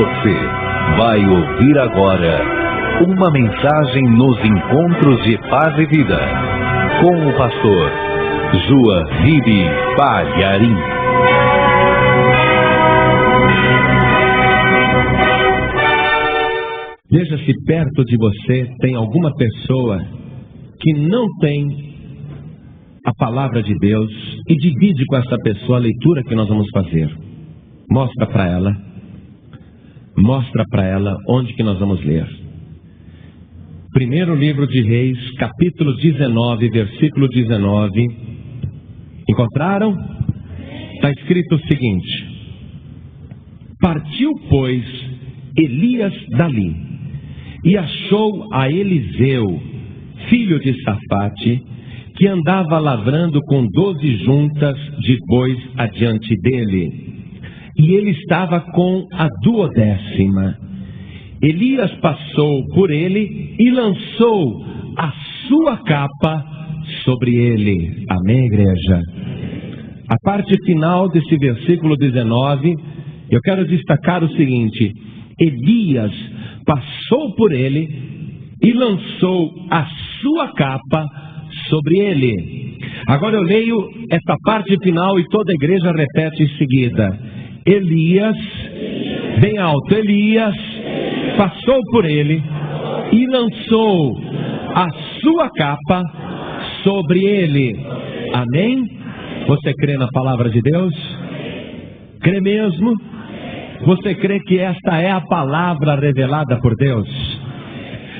Você vai ouvir agora uma mensagem nos encontros de paz e vida com o pastor João Ribe Palharim. Veja se perto de você tem alguma pessoa que não tem a palavra de Deus e divide com essa pessoa a leitura que nós vamos fazer. Mostra para ela onde que nós vamos ler. Primeiro livro de Reis, capítulo 19, versículo 19. Encontraram? Está escrito o seguinte: partiu, pois, Elias dali, e achou a Eliseu, filho de Safate, que andava lavrando com 12 juntas de bois adiante dele, e ele estava com a 12ª. Elias passou por ele e lançou a sua capa sobre ele. Amém, igreja? A parte final desse versículo 19, eu quero destacar o seguinte: Elias passou por ele e lançou a sua capa sobre ele. Agora eu leio essa parte final e toda a igreja repete em seguida: Elias, bem alto, Elias passou por ele e lançou a sua capa sobre ele. Amém? Você crê na palavra de Deus? Crê mesmo? Você crê que esta é a palavra revelada por Deus?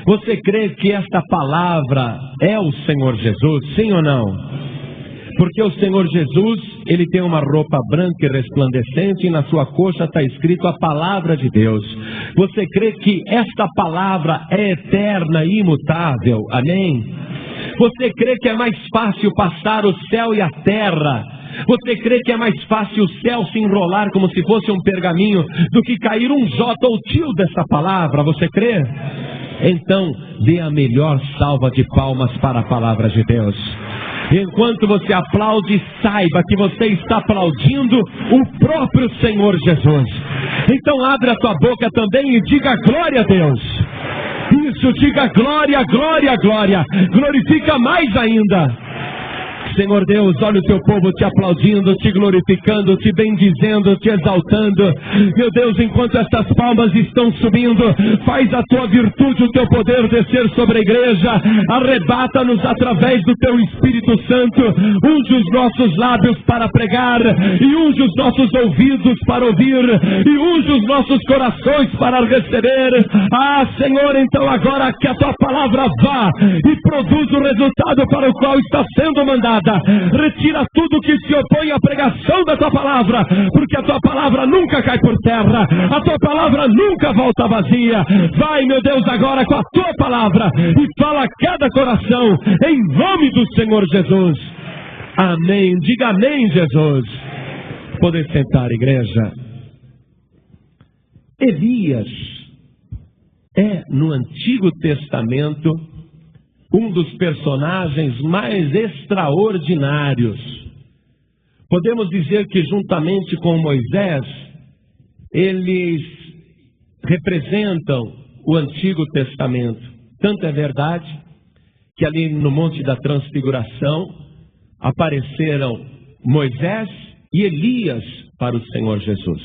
Você crê que esta palavra é o Senhor Jesus? Sim ou não? Porque o Senhor Jesus, ele tem uma roupa branca e resplandecente, e na sua coxa está escrito a palavra de Deus. Você crê que esta palavra é eterna e imutável? Amém? Você crê que é mais fácil passar o céu e a terra? Você crê que é mais fácil o céu se enrolar como se fosse um pergaminho do que cair um jota ou tio dessa palavra? Você crê? Então, dê a melhor salva de palmas para a palavra de Deus. Enquanto você aplaude, saiba que você está aplaudindo o próprio Senhor Jesus. Então abre a tua boca também e diga glória a Deus. Isso, diga glória, glória, glória. Glorifica mais ainda. Senhor Deus, olha o teu povo te aplaudindo, te glorificando, te bendizendo, te exaltando. Meu Deus, enquanto estas palmas estão subindo, faz a tua virtude, o teu poder descer sobre a igreja. Arrebata-nos através do teu Espírito Santo. Unge os nossos lábios para pregar, e unge os nossos ouvidos para ouvir, e unge os nossos corações para receber. Ah, Senhor, então agora que a tua palavra vá e produza o resultado para o qual está sendo mandada. Retira tudo que se opõe à pregação da tua palavra, porque a tua palavra nunca cai por terra, a tua palavra nunca volta vazia. Vai, meu Deus, agora com a tua palavra e fala a cada coração, em nome do Senhor Jesus. Amém. Diga amém, Jesus. Poder sentar, igreja. Elias é, no Antigo Testamento, um dos personagens mais extraordinários. Podemos dizer que juntamente com Moisés, eles representam o Antigo Testamento. Tanto é verdade que ali no Monte da Transfiguração apareceram Moisés e Elias para o Senhor Jesus.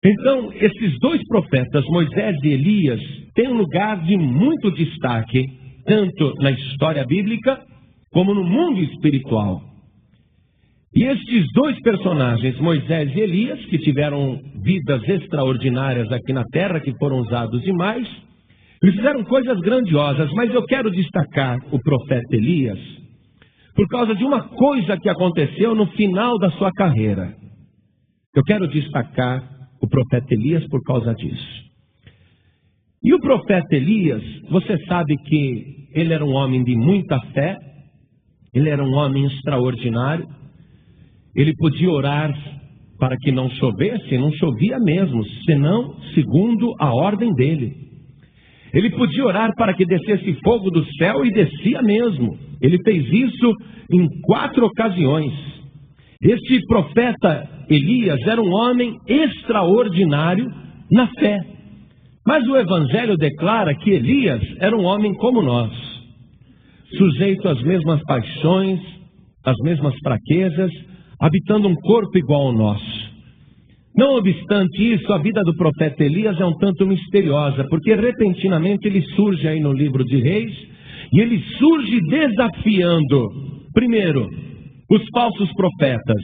Então, esses dois profetas, Moisés e Elias, têm um lugar de muito destaque, tanto na história bíblica, como no mundo espiritual. E estes dois personagens, Moisés e Elias, que tiveram vidas extraordinárias aqui na terra, que foram usados demais, eles fizeram coisas grandiosas, mas eu quero destacar o profeta Elias, por causa de uma coisa que aconteceu no final da sua carreira. Eu quero destacar o profeta Elias por causa disso. E o profeta Elias, você sabe que ele era um homem de muita fé, ele era um homem extraordinário, ele podia orar para que não chovesse, não chovia mesmo, senão segundo a ordem dele. Ele podia orar para que descesse fogo do céu e descia mesmo. Ele fez isso em 4 ocasiões. Este profeta Elias era um homem extraordinário na fé. Mas o Evangelho declara que Elias era um homem como nós, sujeito às mesmas paixões, às mesmas fraquezas, habitando um corpo igual ao nosso. Não obstante isso, a vida do profeta Elias é um tanto misteriosa, porque repentinamente ele surge aí no livro de Reis, e ele surge desafiando, primeiro, os falsos profetas,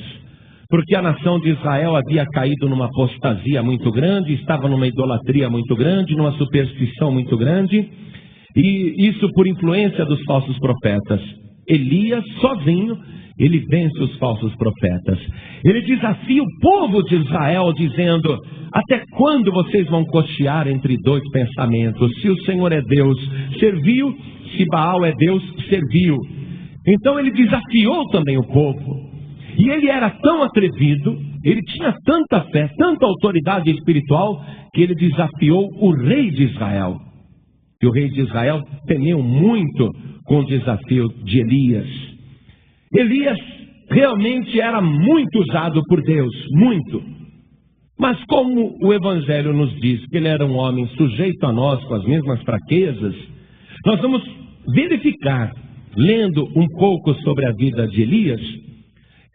porque a nação de Israel havia caído numa apostasia muito grande, estava numa idolatria muito grande, numa superstição muito grande, e isso por influência dos falsos profetas. Elias, sozinho, ele vence os falsos profetas. Ele desafia o povo de Israel, dizendo: até quando vocês vão cochear entre dois pensamentos? Se o Senhor é Deus, serviu; se Baal é Deus, serviu. Então ele desafiou também o povo. E ele era tão atrevido, ele tinha tanta fé, tanta autoridade espiritual, que ele desafiou o rei de Israel. E o rei de Israel temeu muito com o desafio de Elias. Elias realmente era muito usado por Deus, muito. Mas como o Evangelho nos diz que ele era um homem sujeito a nós, com as mesmas fraquezas, nós vamos verificar, lendo um pouco sobre a vida de Elias,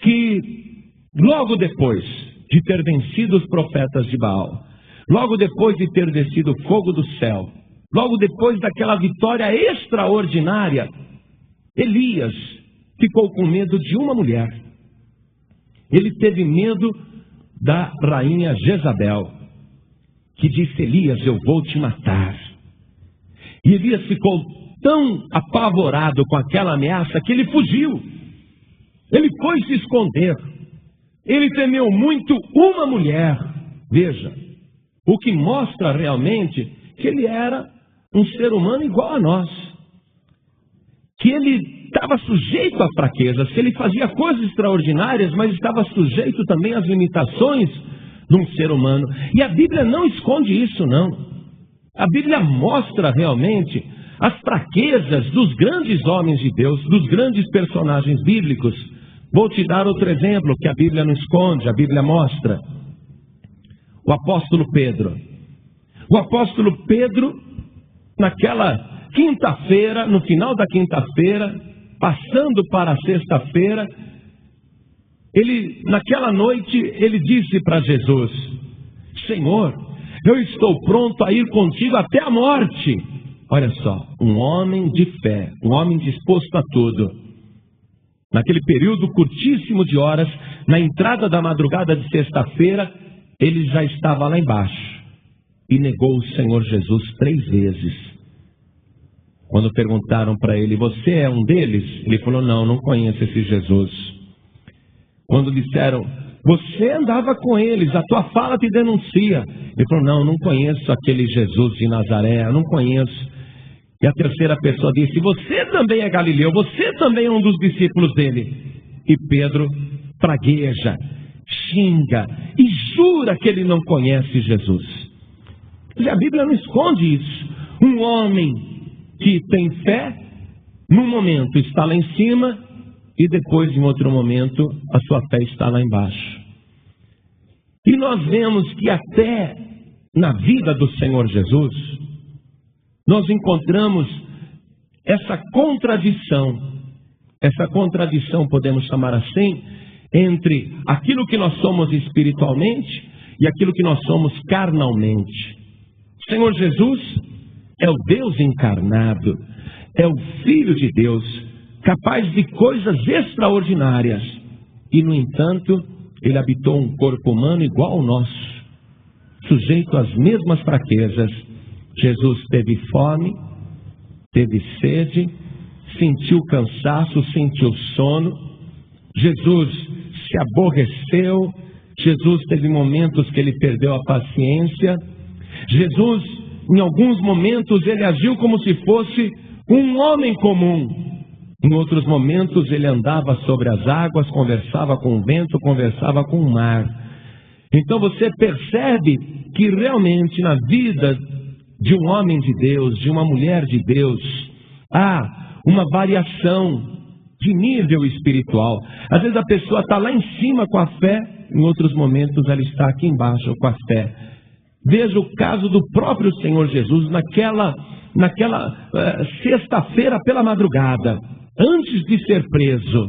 que logo depois de ter vencido os profetas de Baal, logo depois de ter descido o fogo do céu, logo depois daquela vitória extraordinária, Elias ficou com medo de uma mulher. Ele teve medo da rainha Jezabel, que disse: Elias, eu vou te matar. E Elias ficou tão apavorado com aquela ameaça que ele fugiu. Ele foi se esconder. Ele temeu muito uma mulher. Veja, o que mostra realmente que ele era um ser humano igual a nós, que ele estava sujeito a fraquezas, que ele fazia coisas extraordinárias, mas estava sujeito também às limitações de um ser humano. E a Bíblia não esconde isso, não. A Bíblia mostra realmente as fraquezas dos grandes homens de Deus, dos grandes personagens bíblicos. Vou te dar outro exemplo que a Bíblia não esconde, a Bíblia mostra. O apóstolo Pedro. O apóstolo Pedro, naquela quinta-feira, no final da quinta-feira, passando para a sexta-feira, naquela noite, ele disse para Jesus: Senhor, eu estou pronto a ir contigo até a morte. Olha só, um homem de fé, um homem disposto a tudo. Naquele período curtíssimo de horas, na entrada da madrugada de sexta-feira, ele já estava lá embaixo e negou o Senhor Jesus 3 vezes. Quando perguntaram para ele: você é um deles? Ele falou: não conheço esse Jesus. Quando disseram: você andava com eles, a tua fala te denuncia. Ele falou: não conheço aquele Jesus de Nazaré, não conheço. E a terceira pessoa disse: você também é galileu, você também é um dos discípulos dele. E Pedro pragueja, xinga e jura que ele não conhece Jesus. E a Bíblia não esconde isso. Um homem que tem fé, num momento está lá em cima, e depois, em outro momento, a sua fé está lá embaixo. E nós vemos que até na vida do Senhor Jesus, nós encontramos essa contradição, podemos chamar assim, entre aquilo que nós somos espiritualmente e aquilo que nós somos carnalmente. O Senhor Jesus é o Deus encarnado, é o Filho de Deus, capaz de coisas extraordinárias. E, no entanto, ele habitou um corpo humano igual ao nosso, sujeito às mesmas fraquezas. Jesus teve fome, teve sede, sentiu cansaço, sentiu sono. Jesus se aborreceu. Jesus teve momentos que ele perdeu a paciência. Jesus, em alguns momentos, ele agiu como se fosse um homem comum. Em outros momentos, ele andava sobre as águas, conversava com o vento, conversava com o mar. Então você percebe que realmente na vida de um homem de Deus, de uma mulher de Deus, há uma variação de nível espiritual. Às vezes a pessoa está lá em cima com a fé, em outros momentos ela está aqui embaixo com a fé. Veja o caso do próprio Senhor Jesus naquela sexta-feira pela madrugada, antes de ser preso.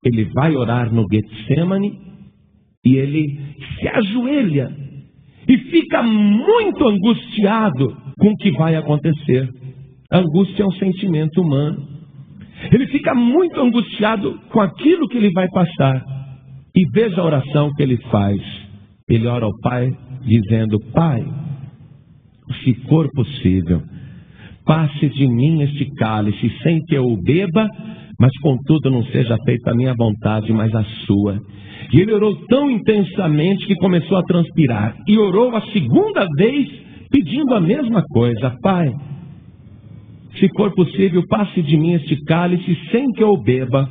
Ele vai orar no Getsemane e ele se ajoelha e fica muito angustiado com o que vai acontecer. A angústia é um sentimento humano. Ele fica muito angustiado com aquilo que ele vai passar. E veja a oração que ele faz. Ele ora ao Pai dizendo: Pai, se for possível, passe de mim este cálice sem que eu o beba, mas contudo não seja feita a minha vontade, mas a sua. E ele orou tão intensamente que começou a transpirar. E orou a segunda vez pedindo a mesma coisa: Pai, se for possível, passe de mim este cálice sem que eu o beba,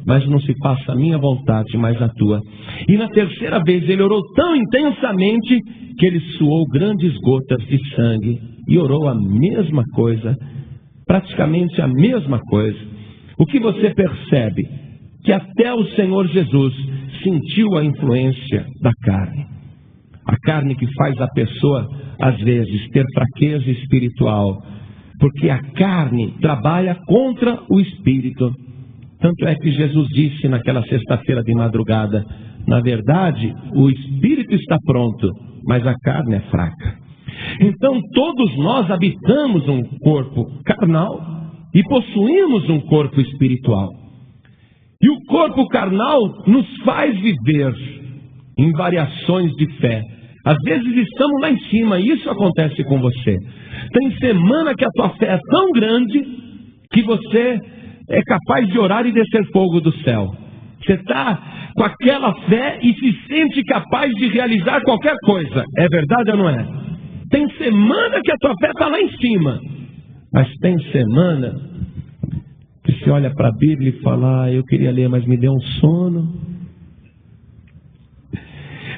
mas não se faça a minha vontade, mas a tua. E na terceira vez ele orou tão intensamente que ele suou grandes gotas de sangue. E orou a mesma coisa, praticamente a mesma coisa. O que você percebe? Que até o Senhor Jesus sentiu a influência da carne. A carne que faz a pessoa, às vezes, ter fraqueza espiritual. Porque a carne trabalha contra o espírito. Tanto é que Jesus disse naquela sexta-feira de madrugada: na verdade, o espírito está pronto, mas a carne é fraca. Então todos nós habitamos um corpo carnal e possuímos um corpo espiritual. E o corpo carnal nos faz viver em variações de fé. Às vezes estamos lá em cima, e isso acontece com você. Tem semana que a tua fé é tão grande que você é capaz de orar e descer fogo do céu. Você está com aquela fé e se sente capaz de realizar qualquer coisa. É verdade ou não é? Tem semana que a tua fé está lá em cima. Mas tem semana que você olha para a Bíblia e fala: eu queria ler, mas me deu um sono.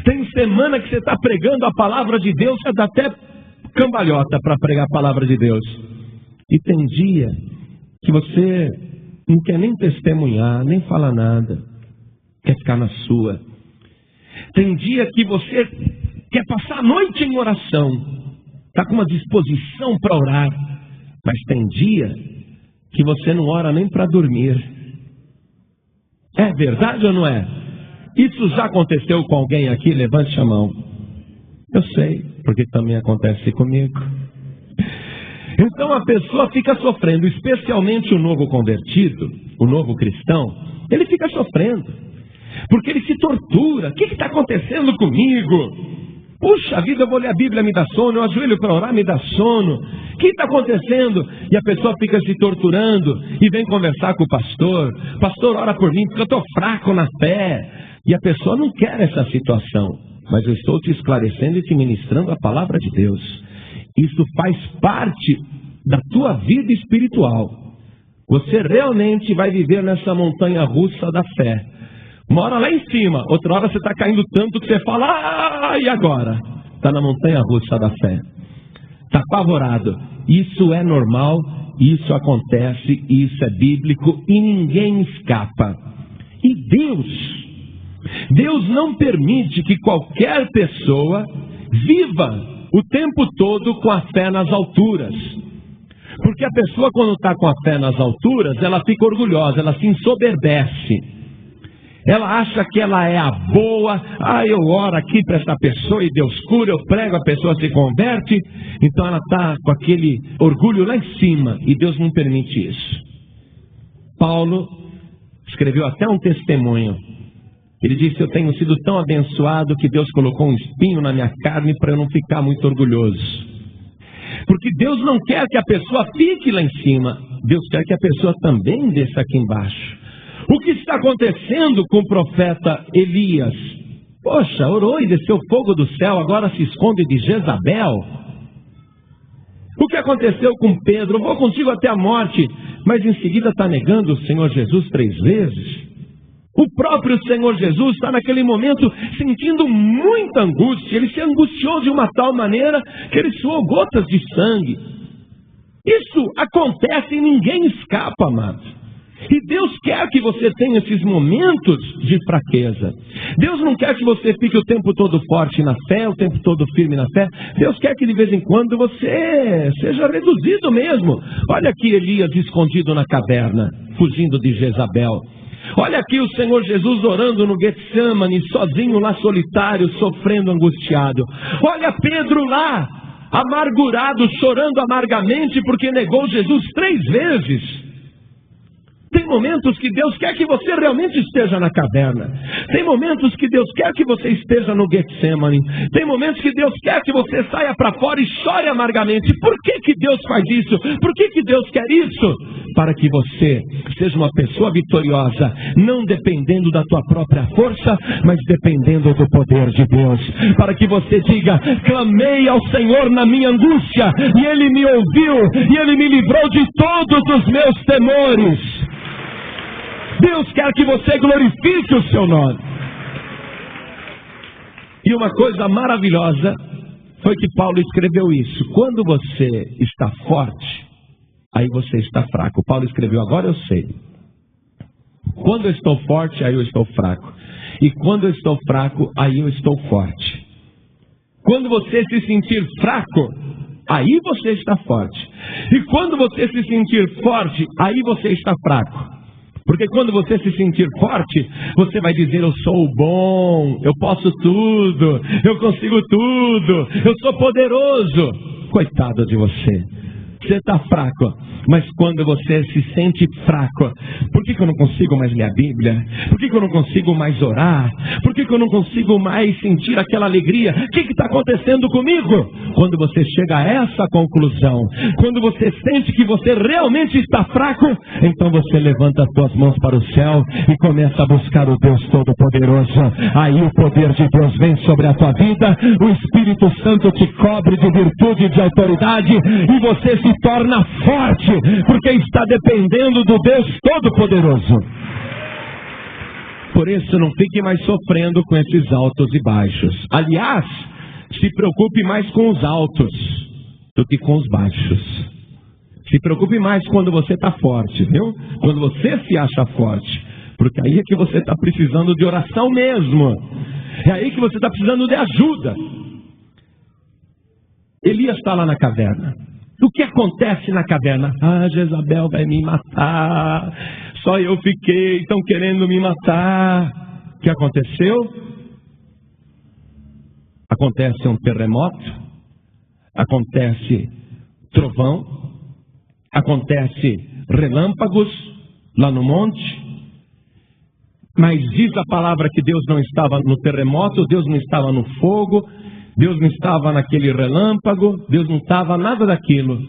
Tem semana que você está pregando a palavra de Deus, você dá até cambalhota para pregar a palavra de Deus. E tem dia que você não quer nem testemunhar, nem falar nada, quer ficar na sua. Tem dia que você quer passar a noite em oração, está com uma disposição para orar, mas tem dia que você não ora nem para dormir. É verdade ou não é? Isso já aconteceu com alguém aqui? Levante a mão. Eu sei, porque também acontece comigo. Então a pessoa fica sofrendo, especialmente o novo convertido, o novo cristão, ele fica sofrendo, porque ele se tortura. O que está acontecendo comigo? Puxa vida, eu vou ler a Bíblia, me dá sono, eu ajoelho para orar, me dá sono. O que está acontecendo? E a pessoa fica se torturando e vem conversar com o pastor. Pastor, ora por mim, porque eu estou fraco na fé. E a pessoa não quer essa situação, mas eu estou te esclarecendo e te ministrando a palavra de Deus. Isso faz parte da tua vida espiritual. Você realmente vai viver nessa montanha russa da fé. Uma hora lá em cima, outra hora você está caindo tanto que você fala: e agora? Está na montanha russa da fé. Está apavorado. Isso é normal, isso acontece, isso é bíblico e ninguém escapa. E Deus não permite que qualquer pessoa viva o tempo todo com a fé nas alturas. Porque a pessoa, quando está com a fé nas alturas, ela fica orgulhosa, ela se ensoberbece. Ela acha que ela é a boa. Eu oro aqui para essa pessoa e Deus cura, eu prego, a pessoa se converte. Então ela está com aquele orgulho lá em cima, e Deus não permite isso. Paulo escreveu até um testemunho. Ele disse: eu tenho sido tão abençoado que Deus colocou um espinho na minha carne para eu não ficar muito orgulhoso. Porque Deus não quer que a pessoa fique lá em cima, Deus quer que a pessoa também desça aqui embaixo. O que está acontecendo com o profeta Elias? Poxa, orou e desceu fogo do céu, agora se esconde de Jezabel. O que aconteceu com Pedro? Vou contigo até a morte, mas em seguida está negando o Senhor Jesus 3 vezes. O próprio Senhor Jesus está naquele momento sentindo muita angústia. Ele se angustiou de uma tal maneira que ele suou gotas de sangue. Isso acontece e ninguém escapa, amados. E Deus quer que você tenha esses momentos de fraqueza. Deus não quer que você fique o tempo todo forte na fé, o tempo todo firme na fé. Deus quer que de vez em quando você seja reduzido mesmo. Olha aqui Elias escondido na caverna, fugindo de Jezabel. Olha aqui o Senhor Jesus orando no Getsemane, sozinho lá, solitário, sofrendo, angustiado. Olha Pedro lá, amargurado, chorando amargamente porque negou Jesus 3 vezes. Tem momentos que Deus quer que você realmente esteja na caverna. Tem momentos que Deus quer que você esteja no Getsemane. Tem momentos que Deus quer que você saia para fora e chore amargamente. Por que Deus faz isso? Por que Deus quer isso? Para que você seja uma pessoa vitoriosa, não dependendo da tua própria força, mas dependendo do poder de Deus. Para que você diga: clamei ao Senhor na minha angústia, e Ele me ouviu, e Ele me livrou de todos os meus temores. Deus quer que você glorifique o seu nome. E uma coisa maravilhosa foi que Paulo escreveu isso: quando você está forte, aí você está fraco. Paulo escreveu: agora eu sei. Quando eu estou forte, aí eu estou fraco. E quando eu estou fraco, aí eu estou forte. Quando você se sentir fraco, aí você está forte. E quando você se sentir forte, aí você está fraco. Porque quando você se sentir forte, você vai dizer: eu sou bom, eu posso tudo, eu consigo tudo, eu sou poderoso. Coitado de você. Você está fraco, mas quando você se sente fraco, por que eu não consigo mais ler a Bíblia? Por que eu não consigo mais orar? Por que eu não consigo mais sentir aquela alegria? O que está acontecendo comigo? Quando você chega a essa conclusão, quando você sente que você realmente está fraco, então você levanta as suas mãos para o céu e começa a buscar o Deus Todo-Poderoso. Aí o poder de Deus vem sobre a tua vida, o Espírito Santo te cobre de virtude e de autoridade, e você se torna forte, porque está dependendo do Deus Todo-Poderoso. Por isso, não fique mais sofrendo com esses altos e baixos. Aliás, se preocupe mais com os altos do que com os baixos. Se preocupe mais quando você está forte, viu? Quando você se acha forte, porque aí é que você está precisando de oração mesmo. É aí que você está precisando de ajuda. Elias está lá na caverna. O que acontece na caverna? Ah, Jezabel vai me matar. Só eu fiquei, estão querendo me matar. O que aconteceu? Acontece um terremoto, acontece trovão, acontece relâmpagos lá no monte. Mas diz a palavra que Deus não estava no terremoto, Deus não estava no fogo, Deus não estava naquele relâmpago, Deus não estava nada daquilo.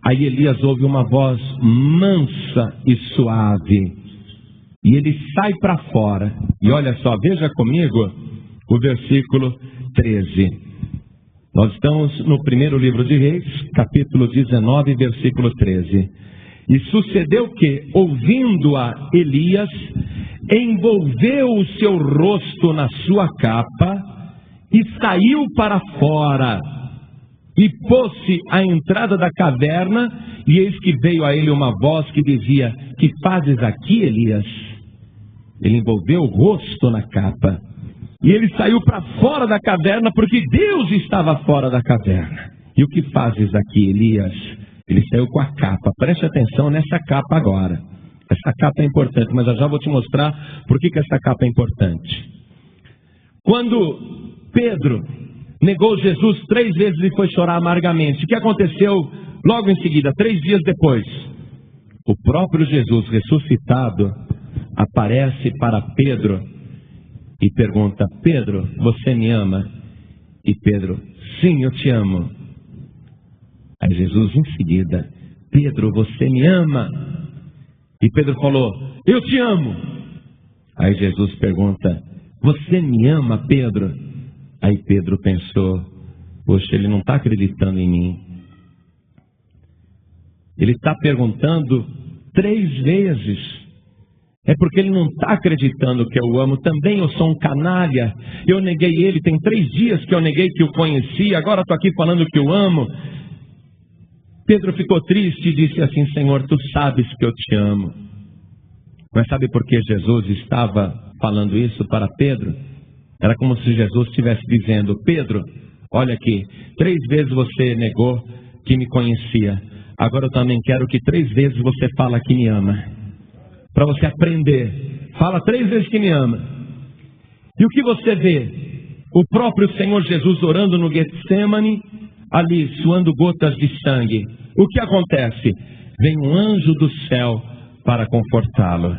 Aí Elias ouve uma voz mansa e suave, e ele sai para fora. E olha só, veja comigo o versículo 13. Nós estamos no primeiro livro de Reis, capítulo 19, versículo 13. E sucedeu que, ouvindo-a Elias, envolveu o seu rosto na sua capa, e saiu para fora, e pôs-se à entrada da caverna, e eis que veio a ele uma voz que dizia: que fazes aqui, Elias? Ele envolveu o rosto na capa, e ele saiu para fora da caverna, porque Deus estava fora da caverna. E o que fazes aqui, Elias? Ele saiu com a capa. Preste atenção nessa capa agora. Essa capa é importante, mas eu já vou te mostrar por que essa capa é importante. Quando Pedro negou Jesus 3 vezes e foi chorar amargamente, o que aconteceu logo em seguida, 3 dias depois? O próprio Jesus ressuscitado aparece para Pedro e pergunta: Pedro, você me ama? E Pedro: sim, eu te amo. Aí Jesus em seguida: Pedro, você me ama? E Pedro falou: eu te amo. Aí Jesus pergunta: você me ama, Pedro? Aí Pedro pensou: poxa, ele não está acreditando em mim. Ele está perguntando 3 vezes. É porque ele não está acreditando que eu o amo. Também eu sou um canalha. Eu neguei ele, tem 3 dias que eu neguei que o conhecia. Agora estou aqui falando que o amo. Pedro ficou triste e disse assim: Senhor, tu sabes que eu te amo. Mas sabe por que Jesus estava falando isso para Pedro? Era como se Jesus estivesse dizendo: Pedro, olha aqui, 3 vezes você negou que me conhecia. Agora eu também quero que 3 vezes você fala que me ama. Para você aprender. Fala 3 vezes que me ama. E o que você vê? O próprio Senhor Jesus orando no Getsemane, ali suando gotas de sangue. O que acontece? Vem um anjo do céu para confortá-lo.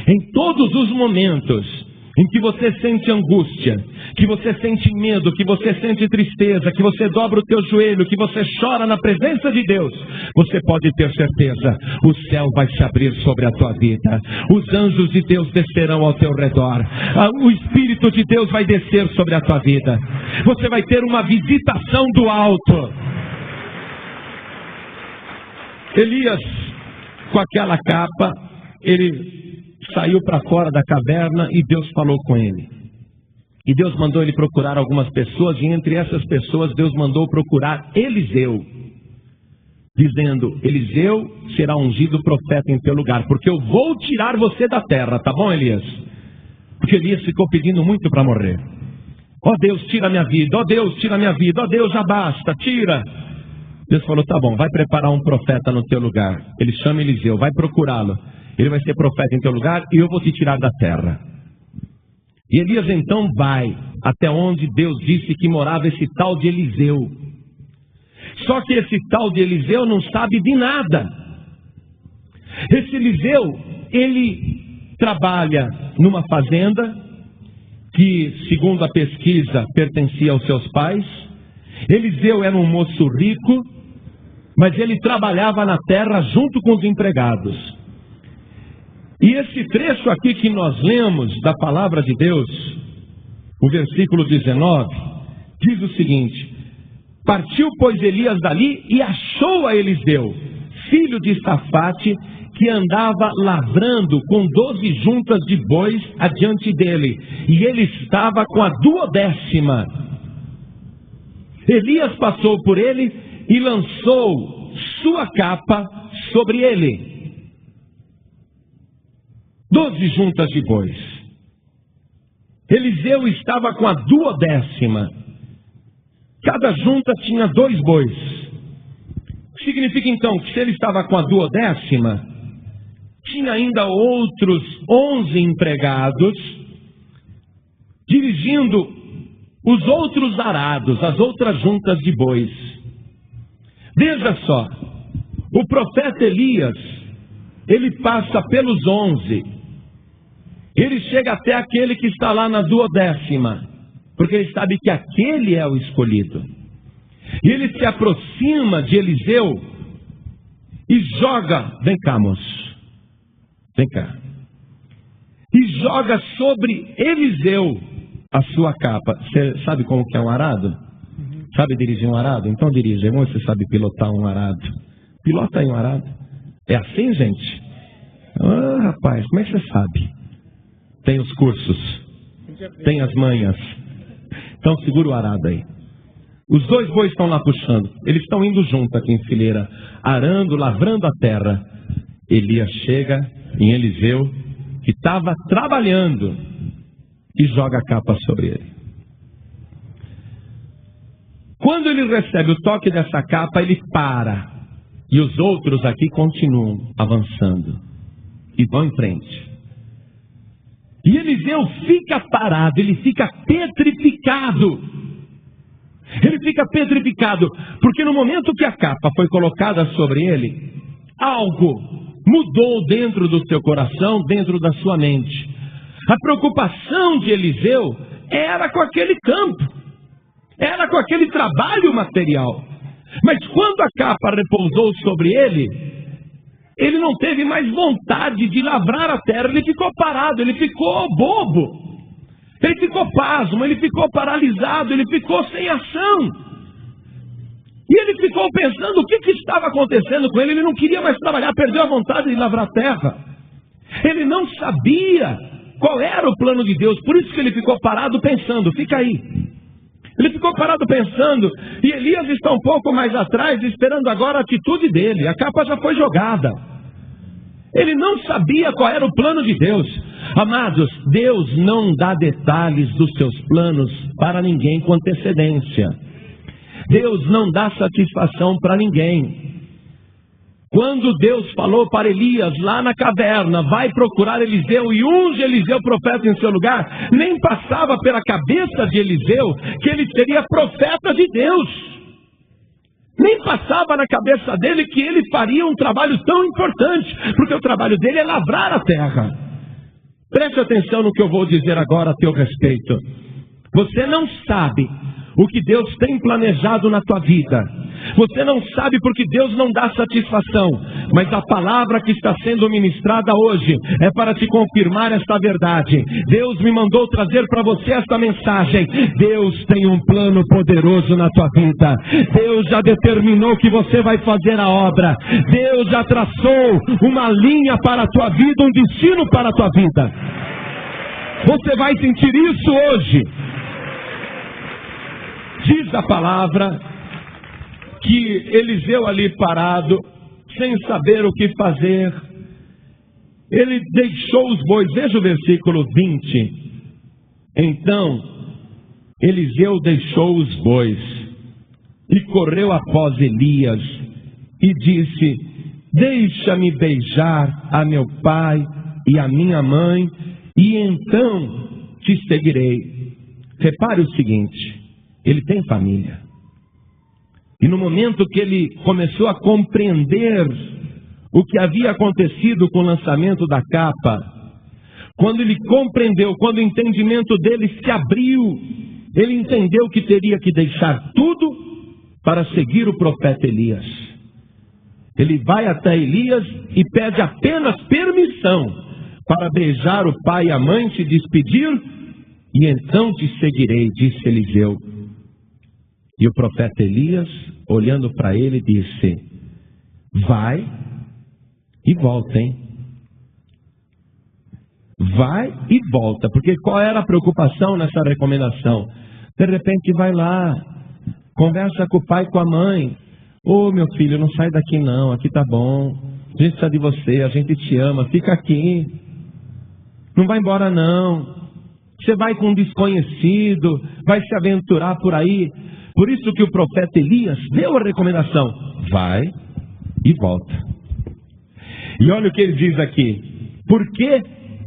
Em todos os momentos em que você sente angústia, que você sente medo, que você sente tristeza, que você dobra o teu joelho, que você chora na presença de Deus, você pode ter certeza, o céu vai se abrir sobre a tua vida, os anjos de Deus descerão ao teu redor, o Espírito de Deus vai descer sobre a tua vida, você vai ter uma visitação do alto. Elias, com aquela capa, ele saiu para fora da caverna e Deus falou com ele. E Deus mandou ele procurar algumas pessoas, e entre essas pessoas Deus mandou procurar Eliseu, dizendo: Eliseu será ungido profeta em teu lugar, porque eu vou tirar você da terra, tá bom, Elias? Porque Elias ficou pedindo muito para morrer. Ó Deus, tira minha vida, ó Deus, tira minha vida, ó Deus, já basta, tira. Deus falou: tá bom, vai preparar um profeta no teu lugar. Ele chama Eliseu, vai procurá-lo. Ele vai ser profeta em teu lugar e eu vou te tirar da terra. E Elias então vai até onde Deus disse que morava esse tal de Eliseu. Só que esse tal de Eliseu não sabe de nada. Esse Eliseu, ele trabalha numa fazenda que, segundo a pesquisa, pertencia aos seus pais. Eliseu era um moço rico, mas ele trabalhava na terra junto com os empregados. E esse trecho aqui que nós lemos da palavra de Deus, o versículo 19, diz o seguinte: partiu, pois, Elias dali e achou a Eliseu, filho de Safate, que andava lavrando com 12 juntas de bois adiante dele, e ele estava com a 12ª. Elias passou por ele e lançou sua capa sobre ele. 12 juntas de bois. Eliseu estava com a 12ª. Cada junta tinha 2 bois. Significa então que se ele estava com a 12ª, tinha ainda outros 11 empregados dirigindo os outros arados, as outras juntas de bois. Veja só, o profeta Elias, ele passa pelos 11. Ele chega até aquele que está lá na 12ª, porque ele sabe que aquele é o escolhido. E ele se aproxima de Eliseu e joga, vem cá, moço, vem cá, e joga sobre Eliseu a sua capa. Você sabe como que é um arado? Sabe dirigir um arado? Então dirige, irmão, você sabe pilotar um arado. Pilota aí um arado. É assim, gente? Ah, rapaz, como é que você sabe? Tem os cursos, tem as manhas. Então segura o arado aí. Os 2 bois estão lá puxando. Eles estão indo junto aqui em fileira, arando, lavrando a terra. Elias chega em Eliseu, que estava trabalhando, e joga a capa sobre ele. Quando ele recebe o toque dessa capa, ele para. E os outros aqui continuam avançando e vão em frente. E Eliseu fica parado, ele fica petrificado. Ele fica petrificado, porque no momento que a capa foi colocada sobre ele, algo mudou dentro do seu coração, dentro da sua mente. A preocupação de Eliseu era com aquele campo, era com aquele trabalho material. Mas quando a capa repousou sobre ele, ele não teve mais vontade de lavrar a terra, ele ficou parado, ele ficou bobo, ele ficou pasmo, ele ficou paralisado, ele ficou sem ação. E ele ficou pensando o que estava acontecendo com ele. Ele não queria mais trabalhar, perdeu a vontade de lavrar a terra. Ele não sabia qual era o plano de Deus, por isso que ele ficou parado pensando, fica aí. Ele ficou parado pensando, e Elias está um pouco mais atrás, esperando agora a atitude dele. A capa já foi jogada. Ele não sabia qual era o plano de Deus. Amados, Deus não dá detalhes dos seus planos para ninguém com antecedência. Deus não dá satisfação para ninguém. Quando Deus falou para Elias lá na caverna, vai procurar Eliseu e unge Eliseu profeta em seu lugar, nem passava pela cabeça de Eliseu que ele seria profeta de Deus. Nem passava na cabeça dele que ele faria um trabalho tão importante, porque o trabalho dele é lavrar a terra. Preste atenção no que eu vou dizer agora a teu respeito. Você não sabe o que Deus tem planejado na tua vida. Você não sabe porque Deus não dá satisfação. Mas a palavra que está sendo ministrada hoje é para te confirmar esta verdade. Deus me mandou trazer para você esta mensagem. Deus tem um plano poderoso na tua vida. Deus já determinou que você vai fazer a obra. Deus já traçou uma linha para a tua vida, um destino para a tua vida. Você vai sentir isso hoje. Diz a palavra que Eliseu ali parado, sem saber o que fazer, ele deixou os bois. Veja o versículo 20. Então, Eliseu deixou os bois e correu após Elias e disse: deixa-me beijar a meu pai e a minha mãe, e então te seguirei. Repare o seguinte: ele tem família. E no momento que ele começou a compreender o que havia acontecido com o lançamento da capa, quando ele compreendeu, quando o entendimento dele se abriu, ele entendeu que teria que deixar tudo para seguir o profeta Elias. Ele vai até Elias e pede apenas permissão para beijar o pai e a mãe, se despedir, e então te seguirei, disse Eliseu. E o profeta Elias, olhando para ele, disse: vai e volta, hein? Vai e volta. Porque qual era a preocupação nessa recomendação? De repente vai lá, conversa com o pai e com a mãe. Ô meu filho, não sai daqui não, aqui tá bom. A gente precisa de você, a gente te ama, fica aqui. Não vai embora não. Você vai com um desconhecido, vai se aventurar por aí. Por isso que o profeta Elias deu a recomendação: vai e volta. E olha o que ele diz aqui: porque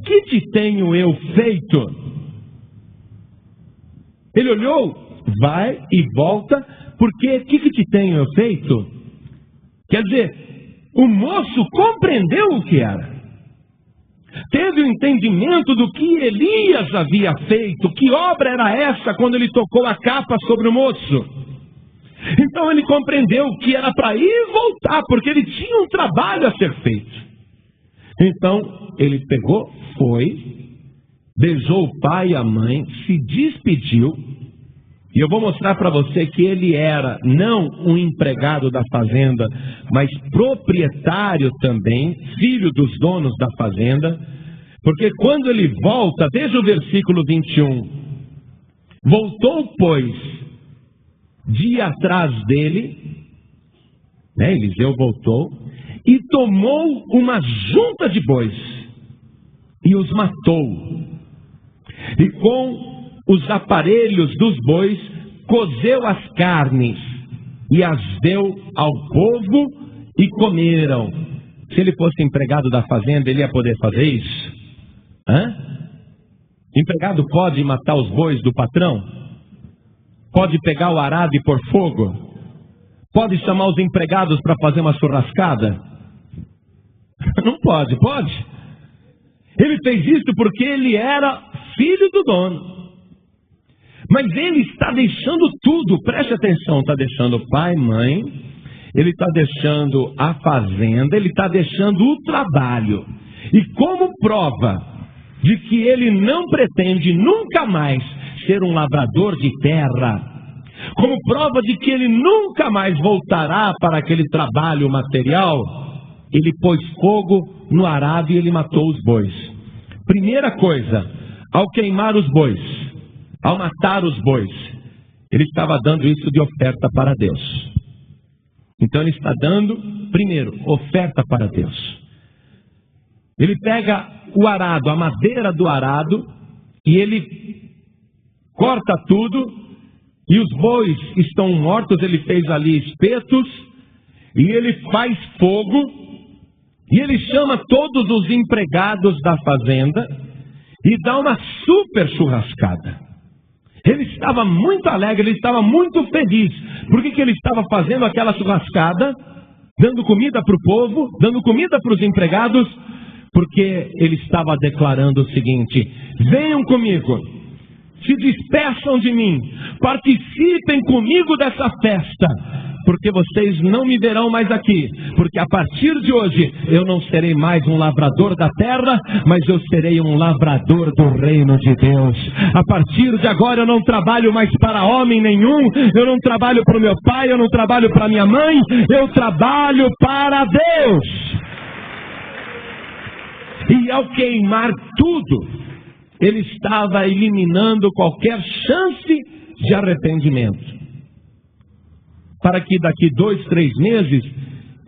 que te tenho eu feito? Ele olhou, vai e volta, porque que te tenho eu feito? Quer dizer, o moço compreendeu o que era. Teve o entendimento do que Elias havia feito, que obra era essa quando ele tocou a capa sobre o moço. Então ele compreendeu que era para ir e voltar, porque ele tinha um trabalho a ser feito. Então ele pegou, foi, beijou o pai e a mãe, se despediu. E eu vou mostrar para você que ele era não um empregado da fazenda, mas proprietário também, filho dos donos da fazenda. Porque quando ele volta, veja o versículo 21. Voltou, pois, de atrás dele, Eliseu voltou, e tomou uma junta de bois, e os matou. E com os aparelhos dos bois, cozeu as carnes e as deu ao povo e comeram. Se ele fosse empregado da fazenda, ele ia poder fazer isso? Empregado pode matar os bois do patrão? Pode pegar o arado e pôr fogo? Pode chamar os empregados para fazer uma churrascada? Não pode, pode? Ele fez isso porque ele era filho do dono. Mas ele está deixando tudo, preste atenção, está deixando pai, mãe, ele está deixando a fazenda, ele está deixando o trabalho. E como prova de que ele não pretende nunca mais ser um lavrador de terra, como prova de que ele nunca mais voltará para aquele trabalho material, ele pôs fogo no arado e ele matou os bois. Primeira coisa, ao queimar os bois, ao matar os bois, ele estava dando isso de oferta para Deus. Então ele está dando, primeiro, oferta para Deus. Ele pega o arado, a madeira do arado, e ele corta tudo, e os bois estão mortos, ele fez ali espetos, e ele faz fogo, e ele chama todos os empregados da fazenda, e dá uma super churrascada. Ele estava muito alegre, ele estava muito feliz. Por que ele estava fazendo aquela churrascada? Dando comida para o povo, dando comida para os empregados, porque ele estava declarando o seguinte: venham comigo, se despeçam de mim, participem comigo dessa festa, porque vocês não me verão mais aqui, porque a partir de hoje eu não serei mais um lavrador da terra, mas eu serei um lavrador do reino de Deus. A partir de agora eu não trabalho mais para homem nenhum, eu não trabalho para o meu pai, eu não trabalho para minha mãe, eu trabalho para Deus. E ao queimar tudo, ele estava eliminando qualquer chance de arrependimento, para que daqui 2, 3 meses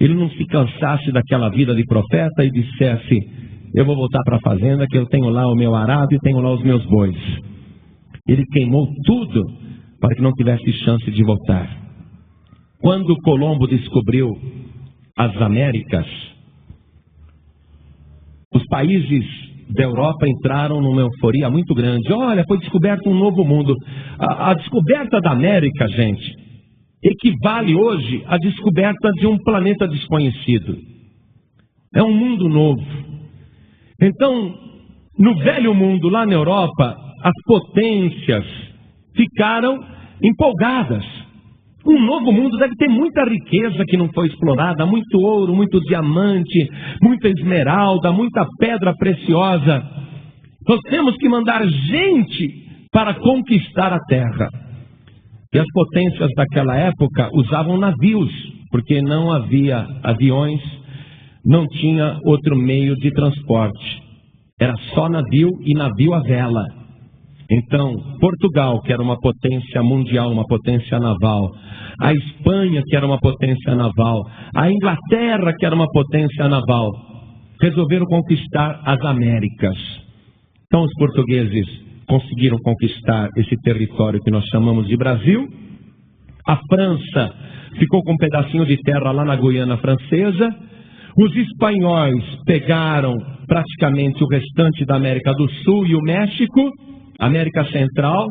ele não se cansasse daquela vida de profeta e dissesse: eu vou voltar para a fazenda, que eu tenho lá o meu arado e tenho lá os meus bois. Ele queimou tudo para que não tivesse chance de voltar. Quando Colombo descobriu as Américas, os países da Europa entraram numa euforia muito grande. Olha, foi descoberto um novo mundo. A descoberta da América, gente, equivale hoje à descoberta de um planeta desconhecido. É um mundo novo. Então, no velho mundo, lá na Europa, as potências ficaram empolgadas. Um novo mundo deve ter muita riqueza que não foi explorada, muito ouro, muito diamante, muita esmeralda, muita pedra preciosa. Nós temos que mandar gente para conquistar a terra. E as potências daquela época usavam navios, porque não havia aviões, não tinha outro meio de transporte. Era só navio e navio à vela. Então, Portugal, que era uma potência mundial, uma potência naval, a Espanha, que era uma potência naval, a Inglaterra, que era uma potência naval, resolveram conquistar as Américas. Então, os portugueses conseguiram conquistar esse território que nós chamamos de Brasil. A França ficou com um pedacinho de terra lá na Guiana Francesa. Os espanhóis pegaram praticamente o restante da América do Sul e o México, América Central,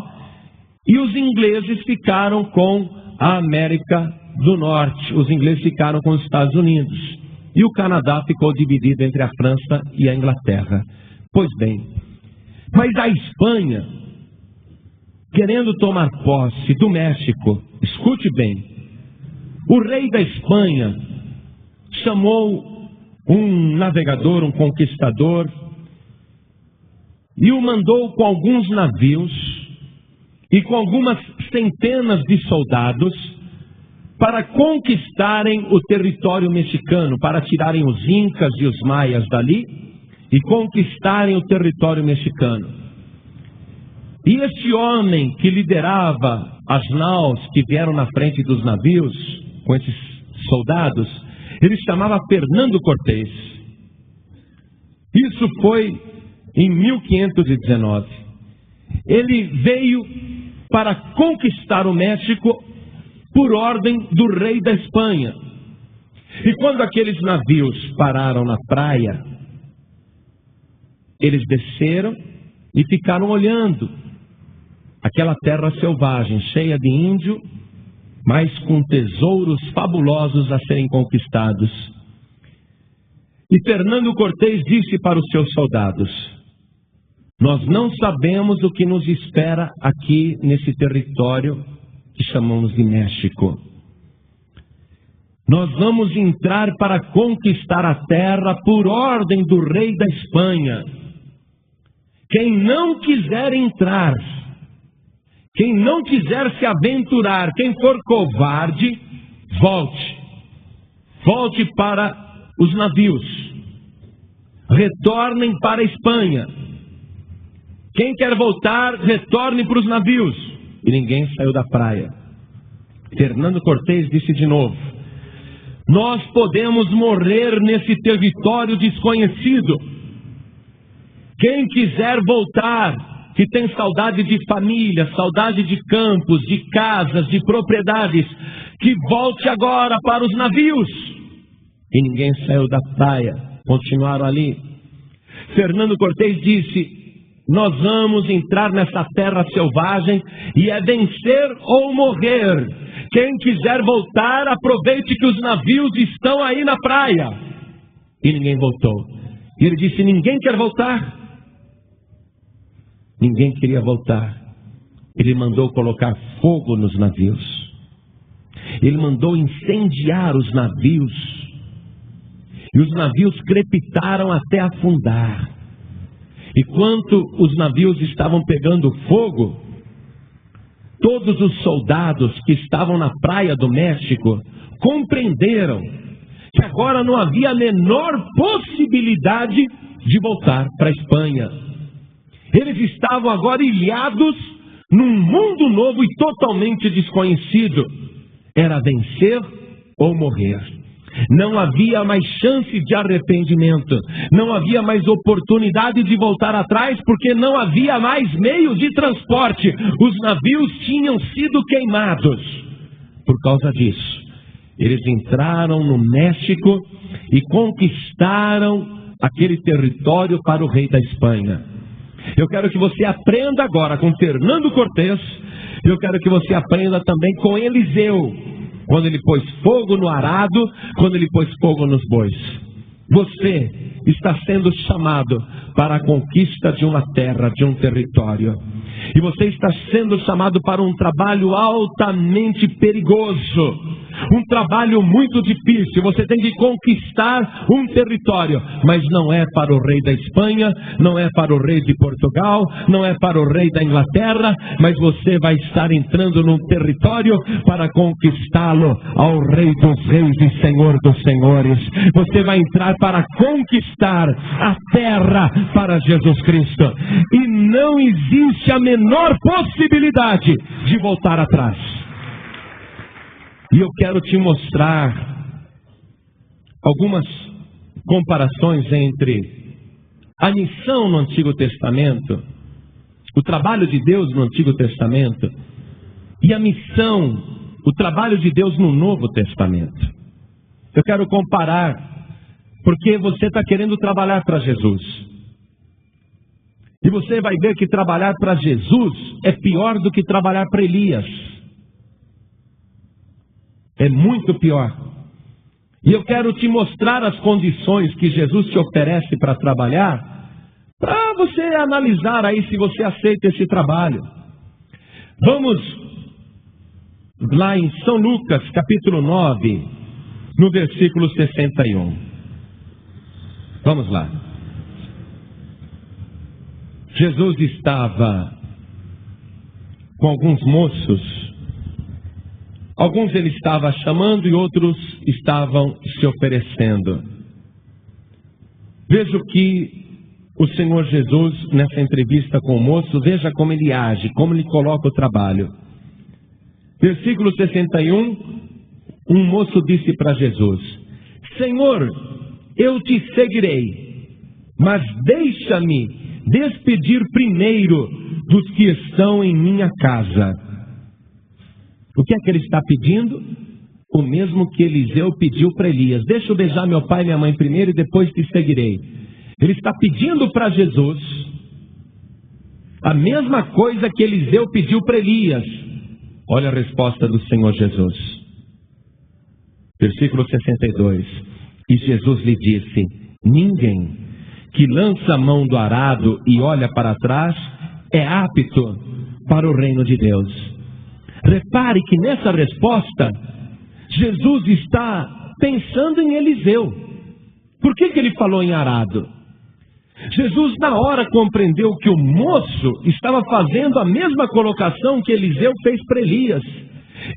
e os ingleses ficaram com a América do Norte. Os ingleses ficaram com os Estados Unidos. E o Canadá ficou dividido entre a França e a Inglaterra. Pois bem, mas a Espanha, querendo tomar posse do México, escute bem, o rei da Espanha chamou um navegador, um conquistador, e o mandou com alguns navios e com algumas centenas de soldados para conquistarem o território mexicano, para tirarem os incas e os maias dali e conquistarem o território mexicano. E este homem que liderava as naus que vieram na frente dos navios, com esses soldados, ele se chamava Fernando Cortés. Isso foi em 1519. Ele veio para conquistar o México por ordem do rei da Espanha. E quando aqueles navios pararam na praia, eles desceram e ficaram olhando aquela terra selvagem, cheia de índio, mas com tesouros fabulosos a serem conquistados. E Fernando Cortés disse para os seus soldados: nós não sabemos o que nos espera aqui nesse território que chamamos de México. Nós vamos entrar para conquistar a terra por ordem do rei da Espanha. Quem não quiser entrar, quem não quiser se aventurar, quem for covarde, volte. Volte para os navios. Retornem para a Espanha. Quem quer voltar, retorne para os navios. E ninguém saiu da praia. Fernando Cortés disse de novo: nós podemos morrer nesse território desconhecido, Quem quiser voltar, que tem saudade de família, saudade de campos, de casas, de propriedades, que volte agora para os navios. E ninguém saiu da praia, continuaram ali. Fernando Cortês disse: nós vamos entrar nessa terra selvagem e é vencer ou morrer. Quem quiser voltar, aproveite que os navios estão aí na praia. E ninguém voltou. E ele disse: ninguém quer voltar. Ninguém queria voltar. Ele mandou colocar fogo nos navios. Ele mandou incendiar os navios. E os navios crepitaram até afundar. E quando os navios estavam pegando fogo, todos os soldados que estavam na praia do México compreenderam que agora não havia a menor possibilidade de voltar para a Espanha. Eles estavam agora ilhados num mundo novo e totalmente desconhecido. Era vencer ou morrer. Não havia mais chance de arrependimento. Não havia mais oportunidade de voltar atrás, porque não havia mais meios de transporte. Os navios tinham sido queimados. Por causa disso, eles entraram no México e conquistaram aquele território para o rei da Espanha. Eu quero que você aprenda agora com Fernando Cortês. Eu quero que você aprenda também com Eliseu, quando ele pôs fogo no arado, quando ele pôs fogo nos bois. Você está sendo chamado para a conquista de uma terra, de um território. E você está sendo chamado para um trabalho altamente perigoso. Um trabalho muito difícil. Você tem que conquistar um território. Mas não é para o rei da Espanha, não é para o rei de Portugal, não é para o rei da Inglaterra. Mas você vai estar entrando num território para conquistá-lo ao rei dos reis e senhor dos senhores. Você vai entrar para conquistar a terra para Jesus Cristo. E não existe a menor possibilidade de voltar atrás. E eu quero te mostrar algumas comparações entre a missão no Antigo Testamento, o trabalho de Deus no Antigo Testamento, e a missão, o trabalho de Deus no Novo Testamento. Eu quero comparar, porque você está querendo trabalhar para Jesus. E você vai ver que trabalhar para Jesus é pior do que trabalhar para Elias. É muito pior. E eu quero te mostrar as condições que Jesus te oferece para trabalhar, para você analisar aí se você aceita esse trabalho. Vamos lá em São Lucas, capítulo 9, no versículo 61. Vamos lá. Jesus estava com alguns moços. Alguns ele estava chamando e outros estavam se oferecendo. Veja o que o Senhor Jesus, nessa entrevista com o moço, veja como ele age, como ele coloca o trabalho. Versículo 61, um moço disse para Jesus: Senhor, eu te seguirei, mas deixa-me despedir primeiro dos que estão em minha casa. O que é que ele está pedindo? O mesmo que Eliseu pediu para Elias: deixa eu beijar meu pai e minha mãe primeiro e depois te seguirei. Ele está pedindo para Jesus a mesma coisa que Eliseu pediu para Elias. Olha a resposta do Senhor Jesus. Versículo 62. E Jesus lhe disse: ninguém que lança a mão do arado e olha para trás é apto para o reino de Deus. Repare que nessa resposta, Jesus está pensando em Eliseu. Por que ele falou em arado? Jesus na hora compreendeu que o moço estava fazendo a mesma colocação que Eliseu fez para Elias.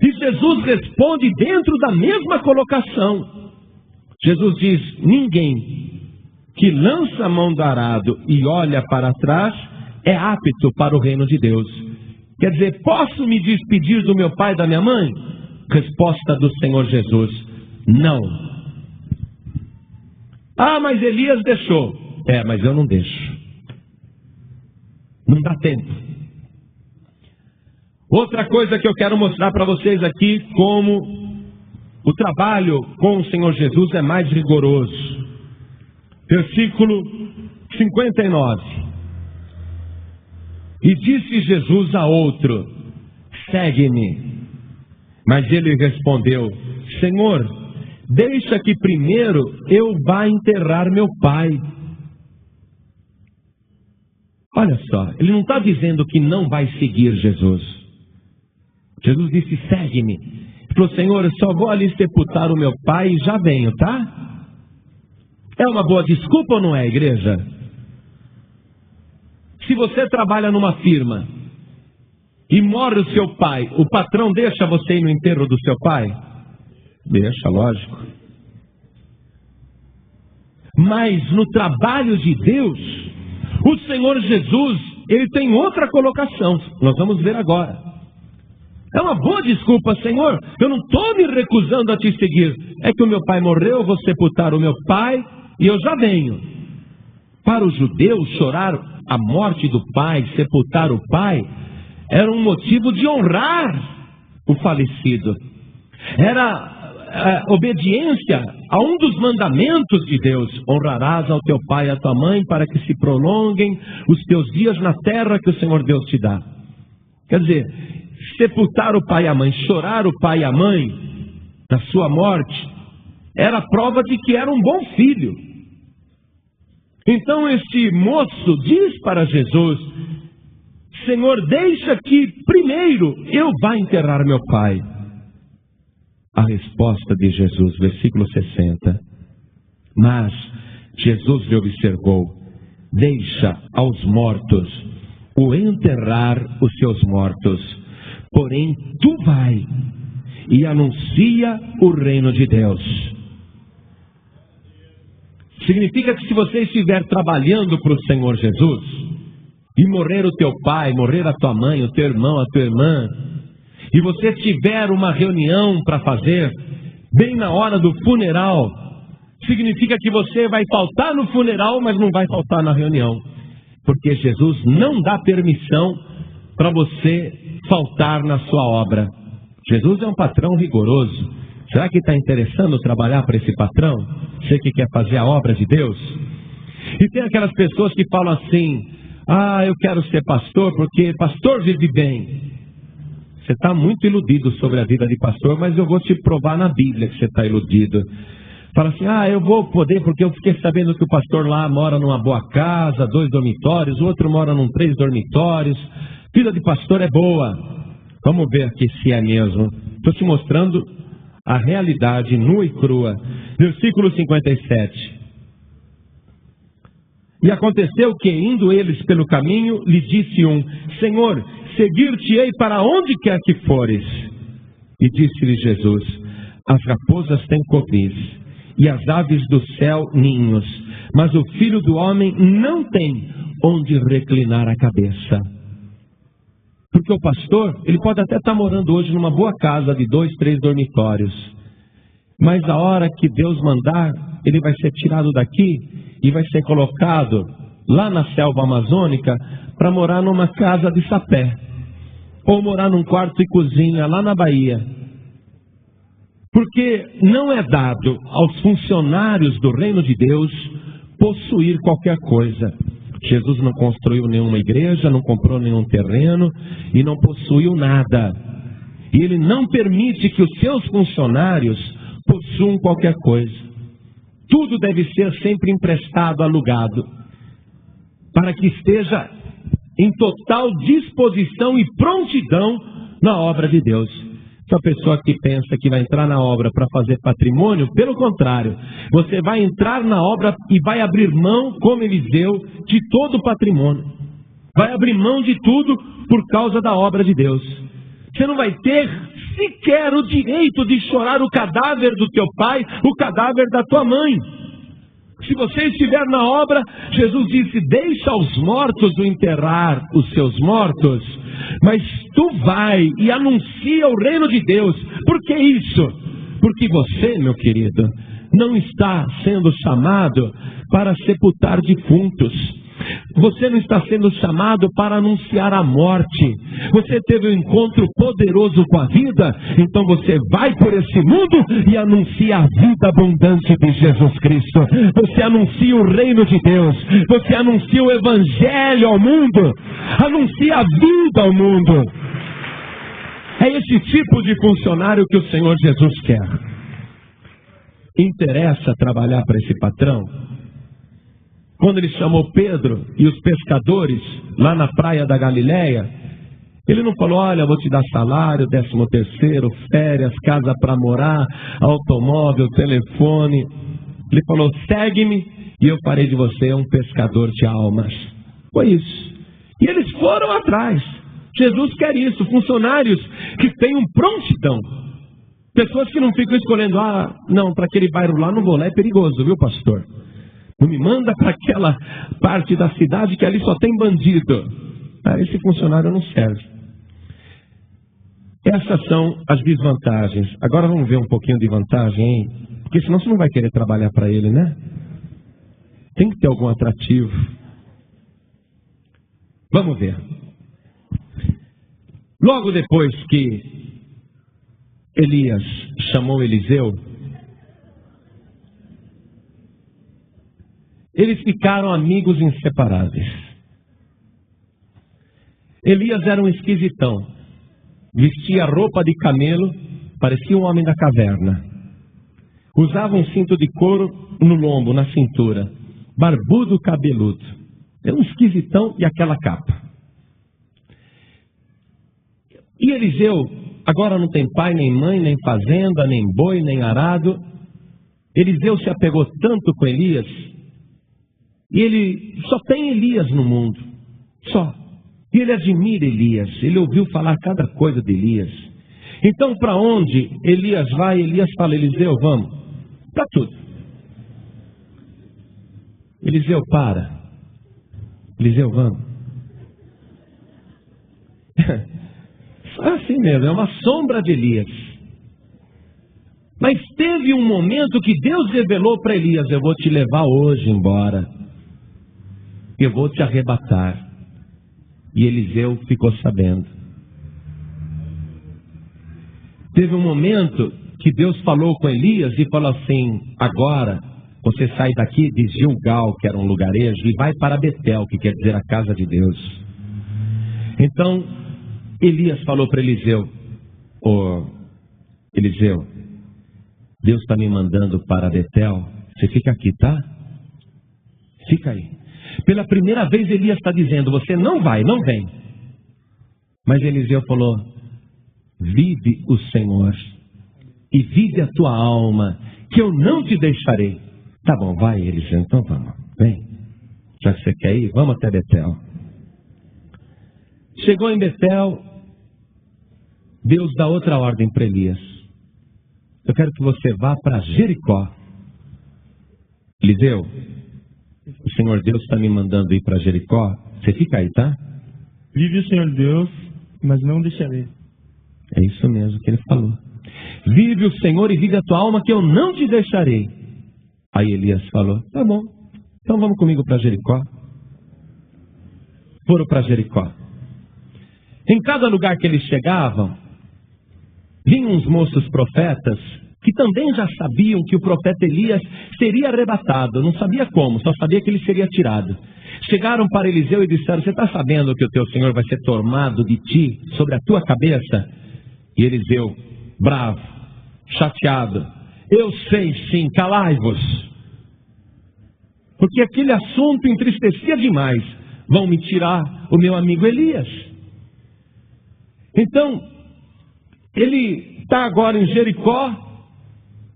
E Jesus responde dentro da mesma colocação. Jesus diz: ninguém que lança a mão do arado e olha para trás é apto para o reino de Deus. Quer dizer, posso me despedir do meu pai e da minha mãe? Resposta do Senhor Jesus: não. Ah, mas Elias deixou. Mas eu não deixo. Não dá tempo. Outra coisa que eu quero mostrar para vocês aqui, como o trabalho com o Senhor Jesus é mais rigoroso. Versículo 59. E disse Jesus a outro: segue-me. Mas ele respondeu: Senhor, deixa que primeiro eu vá enterrar meu pai. Olha só, ele não está dizendo que não vai seguir Jesus. Jesus disse: segue-me. Ele falou: Senhor, eu só vou ali sepultar o meu pai e já venho, tá? É uma boa desculpa ou não é, igreja? Se você trabalha numa firma e morre o seu pai, o patrão deixa você ir no enterro do seu pai? Deixa, lógico. Mas no trabalho de Deus, o Senhor Jesus, ele tem outra colocação. Nós vamos ver agora. É uma boa desculpa: Senhor, eu não estou me recusando a te seguir. É que o meu pai morreu, eu vou sepultar o meu pai e eu já venho. Para os judeus, chorar a morte do pai, sepultar o pai, era um motivo de honrar o falecido. Era obediência a um dos mandamentos de Deus: honrarás ao teu pai e à tua mãe, para que se prolonguem os teus dias na terra que o Senhor Deus te dá. Quer dizer, sepultar o pai e a mãe, chorar o pai e a mãe na sua morte, era prova de que era um bom filho. Então este moço diz para Jesus: Senhor, deixa que primeiro eu vá enterrar meu pai. A resposta de Jesus, versículo 60. Mas Jesus lhe observou: deixa aos mortos o enterrar os seus mortos, porém tu vai e anuncia o reino de Deus. Significa que se você estiver trabalhando para o Senhor Jesus e morrer o teu pai, morrer a tua mãe, o teu irmão, a tua irmã, e você tiver uma reunião para fazer bem na hora do funeral, significa que você vai faltar no funeral, mas não vai faltar na reunião, porque Jesus não dá permissão para você faltar na sua obra. Jesus é um patrão rigoroso. Será que está interessando trabalhar para esse patrão? Você que quer fazer a obra de Deus? E tem aquelas pessoas que falam assim: eu quero ser pastor porque pastor vive bem. Você está muito iludido sobre a vida de pastor, mas eu vou te provar na Bíblia que você está iludido. Fala assim: eu vou poder porque eu fiquei sabendo que o pastor lá mora numa boa casa, 2 dormitórios, o outro mora num 3 dormitórios. Vida de pastor é boa. Vamos ver aqui se é mesmo. Estou te mostrando a realidade nua e crua. Versículo 57. E aconteceu que, indo eles pelo caminho, lhe disse um: Senhor, seguir-te-ei para onde quer que fores. E disse-lhe Jesus: as raposas têm covis, e as aves do céu ninhos, mas o Filho do Homem não tem onde reclinar a cabeça. Porque o pastor, ele pode até estar morando hoje numa boa casa de 2, 3 dormitórios, mas a hora que Deus mandar, ele vai ser tirado daqui e vai ser colocado lá na selva amazônica para morar numa casa de sapé, ou morar num quarto e cozinha lá na Bahia. Porque não é dado aos funcionários do reino de Deus possuir qualquer coisa. Jesus não construiu nenhuma igreja, não comprou nenhum terreno e não possuiu nada. E ele não permite que os seus funcionários possuam qualquer coisa. Tudo deve ser sempre emprestado, alugado, para que esteja em total disposição e prontidão na obra de Deus. Essa pessoa que pensa que vai entrar na obra para fazer patrimônio, pelo contrário, você vai entrar na obra e vai abrir mão, como Eliseu, de todo o patrimônio. Vai abrir mão de tudo por causa da obra de Deus. Você não vai ter sequer o direito de chorar o cadáver do teu pai, o cadáver da tua mãe. Se você estiver na obra, Jesus disse: deixa aos mortos o enterrar os seus mortos, mas tu vai e anuncia o reino de Deus. Por que isso? Porque você, meu querido, não está sendo chamado para sepultar defuntos. Você não está sendo chamado para anunciar a morte. Você teve um encontro poderoso com a vida, então você vai por esse mundo e anuncia a vida abundante de Jesus Cristo. Você anuncia o reino de Deus. Você anuncia o evangelho ao mundo. Anuncia a vida ao mundo. É esse tipo de funcionário que o Senhor Jesus quer. Interessa trabalhar para esse patrão? Quando ele chamou Pedro e os pescadores lá na praia da Galileia, ele não falou: olha, vou te dar salário, 13º, férias, casa para morar, automóvel, telefone. Ele falou: segue-me e eu farei de você um pescador de almas. Foi isso. E eles foram atrás. Jesus quer isso, funcionários que tenham prontidão. Pessoas que não ficam escolhendo: não, para aquele bairro lá não vou lá, é perigoso, viu, pastor? Não me manda para aquela parte da cidade que ali só tem bandido. Esse funcionário não serve. Essas são as desvantagens. Agora vamos ver um pouquinho de vantagem, hein? Porque senão você não vai querer trabalhar para ele, né? Tem que ter algum atrativo. Vamos ver. Logo depois que Elias chamou Eliseu, eles ficaram amigos inseparáveis. Elias era um esquisitão. Vestia roupa de camelo, parecia um homem da caverna. Usava um cinto de couro no lombo, na cintura. Barbudo, cabeludo. É um esquisitão e aquela capa. E Eliseu agora não tem pai, nem mãe, nem fazenda, nem boi, nem arado. Eliseu se apegou tanto com Elias, e ele só tem Elias no mundo, só. E ele admira Elias, ele ouviu falar cada coisa de Elias. Então para onde Elias vai, Elias fala: Eliseu, vamos, para tudo. Eliseu, para. Eliseu, vamos. É assim mesmo, é uma sombra de Elias. Mas teve um momento que Deus revelou para Elias: eu vou te levar hoje embora. Eu vou te arrebatar. E Eliseu ficou sabendo. Teve um momento que Deus falou com Elias e falou assim: agora você sai daqui de Gilgal, que era um lugarejo, e vai para Betel, que quer dizer a casa de Deus. Então Elias falou para Eliseu: Eliseu, Deus está me mandando para Betel, você fica aqui, tá? Fica aí. Pela primeira vez Elias está dizendo: você não vai, não vem. Mas Eliseu falou: vive o Senhor e vive a tua alma, que eu não te deixarei. Tá bom, vai, Eliseu, então vamos, vem. Já que você quer ir, vamos até Betel. Chegou em Betel, Deus dá outra ordem para Elias: eu quero que você vá para Jericó. Eliseu, o Senhor Deus está me mandando ir para Jericó. Você fica aí, tá? Vive o Senhor Deus, mas não deixarei. É isso mesmo que ele falou. Vive o Senhor e vive a tua alma, que eu não te deixarei. Aí Elias falou: tá bom, então vamos comigo para Jericó. Foram para Jericó. Em cada lugar que eles chegavam, vinham uns moços profetas que também já sabiam que o profeta Elias seria arrebatado. Não sabia como, só sabia que ele seria tirado. Chegaram para Eliseu e disseram: você está sabendo que o teu Senhor vai ser tomado de ti, sobre a tua cabeça? E Eliseu, bravo, chateado: eu sei sim, calai-vos. Porque aquele assunto entristecia demais. Vão me tirar o meu amigo Elias. Então, ele está agora em Jericó,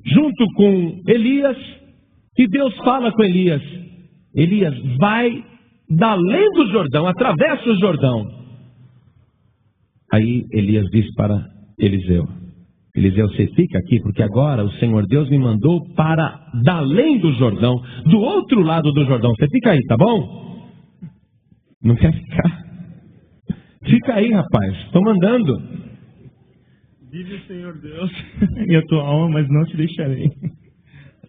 junto com Elias, e Deus fala com Elias: Elias, vai da além do Jordão, atravessa o Jordão. Aí Elias diz para Eliseu: Eliseu, você fica aqui, porque agora o Senhor Deus me mandou para da além do Jordão, do outro lado do Jordão. Você fica aí, tá bom? Não quer ficar? Fica aí, rapaz, estou mandando. Vive o Senhor Deus e a tua alma, mas não te deixarei.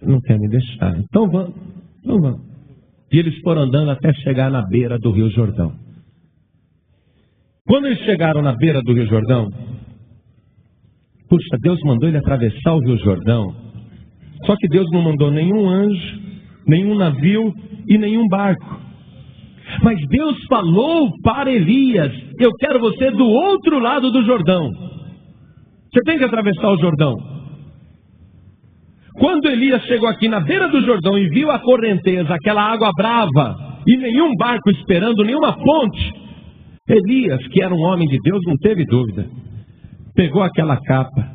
Não quer me deixar. Então vamos. E eles foram andando até chegar na beira do Rio Jordão. Quando eles chegaram na beira do Rio Jordão, puxa, Deus mandou ele atravessar o Rio Jordão. Só que Deus não mandou nenhum anjo, nenhum navio e nenhum barco. Mas Deus falou para Elias: eu quero você do outro lado do Jordão. Você tem que atravessar o Jordão. Quando Elias chegou aqui na beira do Jordão e viu a correnteza, aquela água brava, e nenhum barco esperando, nenhuma ponte, Elias, que era um homem de Deus, não teve dúvida. Pegou aquela capa,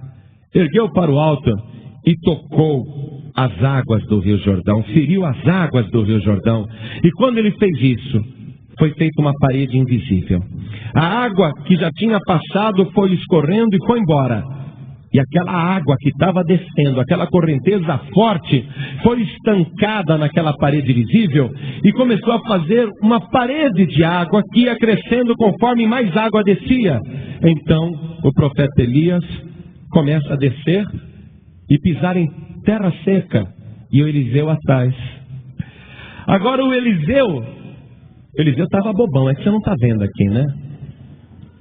ergueu para o alto e tocou as águas do Rio Jordão, feriu as águas do Rio Jordão. E quando ele fez isso, foi feita uma parede invisível. A água que já tinha passado foi escorrendo e foi embora. E aquela água que estava descendo, aquela correnteza forte, foi estancada naquela parede visível e começou a fazer uma parede de água que ia crescendo conforme mais água descia. Então o profeta Elias começa a descer e pisar em terra seca, e o Eliseu atrás. Agora o Eliseu estava bobão, é que você não está vendo aqui, né?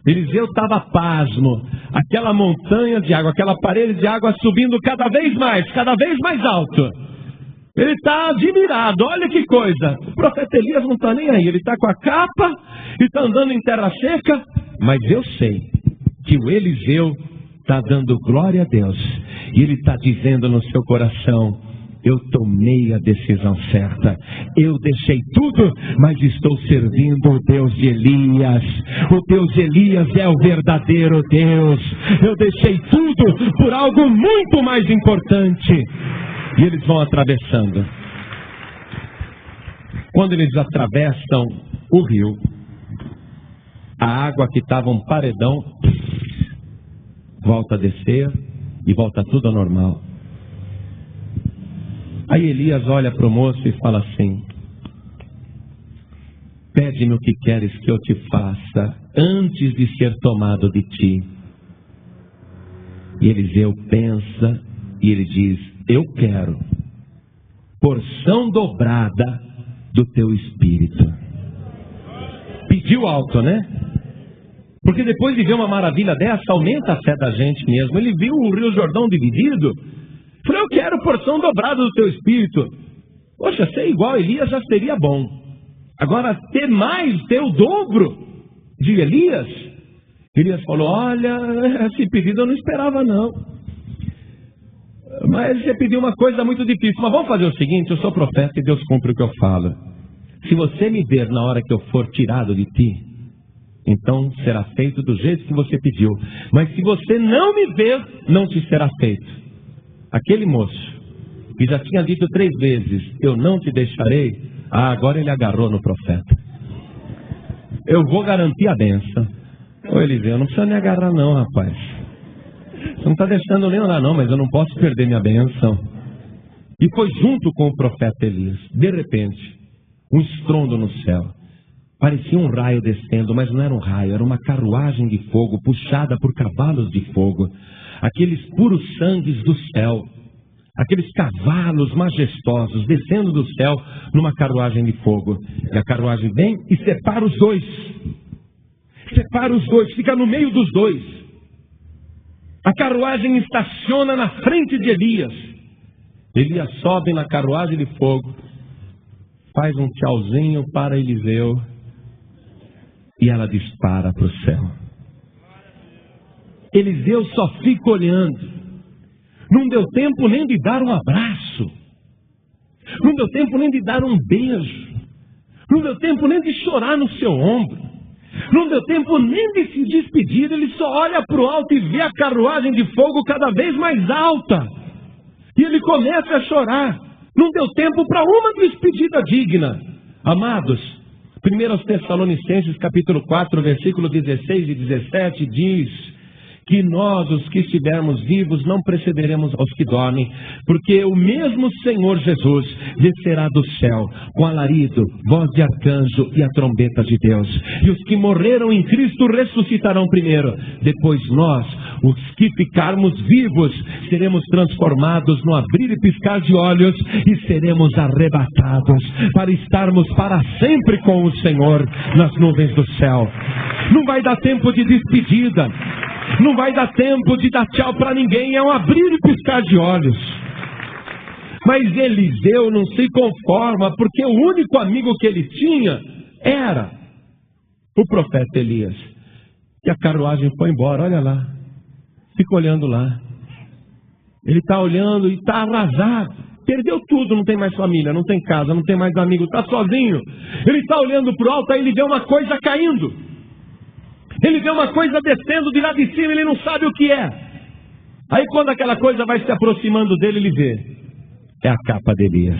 Eliseu estava pasmo, aquela montanha de água, aquela parede de água subindo cada vez mais alto. Ele está admirado, olha que coisa. O profeta Elias não está nem aí, ele está com a capa e está andando em terra seca. Mas eu sei que o Eliseu está dando glória a Deus, e ele está dizendo no seu coração: eu tomei a decisão certa, eu deixei tudo, mas estou servindo o Deus de Elias. O Deus de Elias é o verdadeiro Deus. Eu deixei tudo por algo muito mais importante. E eles vão atravessando. Quando eles atravessam o rio, a água que estava um paredão volta a descer e volta tudo ao normal. Aí Elias olha para o moço e fala assim: pede-me o que queres que eu te faça antes de ser tomado de ti. E Eliseu pensa e ele diz: eu quero porção dobrada do teu espírito. Pediu alto, né? Porque depois de ver uma maravilha dessa, aumenta a fé da gente mesmo. Ele viu o Rio Jordão dividido. Falei: eu quero porção dobrada do teu espírito. Poxa, ser igual a Elias já seria bom. Agora, ter o dobro de Elias. Elias falou: olha, esse pedido eu não esperava não. Mas você pediu uma coisa muito difícil. Mas vamos fazer o seguinte: eu sou profeta e Deus cumpre o que eu falo. Se você me ver na hora que eu for tirado de ti, então será feito do jeito que você pediu. Mas se você não me ver, não te será feito. Aquele moço que já tinha dito 3 vezes: eu não te deixarei. Agora ele agarrou no profeta. Eu vou garantir a bênção. Ô Eliseu, não precisa me agarrar não, rapaz. Você não está deixando nem orar não, mas eu não posso perder minha bênção. E foi junto com o profeta Elias. De repente, um estrondo no céu. Parecia um raio descendo, mas não era um raio, era uma carruagem de fogo puxada por cavalos de fogo. Aqueles puros sangues do céu, aqueles cavalos majestosos descendo do céu numa carruagem de fogo. E a carruagem vem e separa os dois. Separa os dois, fica no meio dos dois. A carruagem estaciona na frente de Elias. Elias sobe na carruagem de fogo, faz um tchauzinho para Eliseu e ela dispara para o céu. Eliseu só fica olhando. Não deu tempo nem de dar um abraço. Não deu tempo nem de dar um beijo. Não deu tempo nem de chorar no seu ombro. Não deu tempo nem de se despedir. Ele só olha para o alto e vê a carruagem de fogo cada vez mais alta. E ele começa a chorar. Não deu tempo para uma despedida digna. Amados, 1 Tessalonicenses capítulo 4, versículo 16 e 17 diz que nós, os que estivermos vivos, não precederemos aos que dormem, porque o mesmo Senhor Jesus descerá do céu com alarido, voz de arcanjo e a trombeta de Deus. E os que morreram em Cristo ressuscitarão primeiro. Depois nós, Os que ficarmos vivos seremos transformados no abrir e piscar de olhos e seremos arrebatados para estarmos para sempre com o Senhor nas nuvens do céu. Não vai dar tempo de despedida, não vai dar tempo de dar tchau para ninguém, é um abrir e piscar de olhos. Mas Eliseu não se conforma, porque o único amigo que ele tinha era o profeta Elias. E a carruagem foi embora, olha lá. Fica olhando lá. Ele está olhando e está arrasado. Perdeu tudo, não tem mais família, não tem casa, não tem mais amigos, está sozinho. Ele está olhando para o alto, aí ele vê uma coisa caindo. Ele vê uma coisa descendo de lá de cima, ele não sabe o que é. Aí quando aquela coisa vai se aproximando dele, ele vê. É a capa de Elias.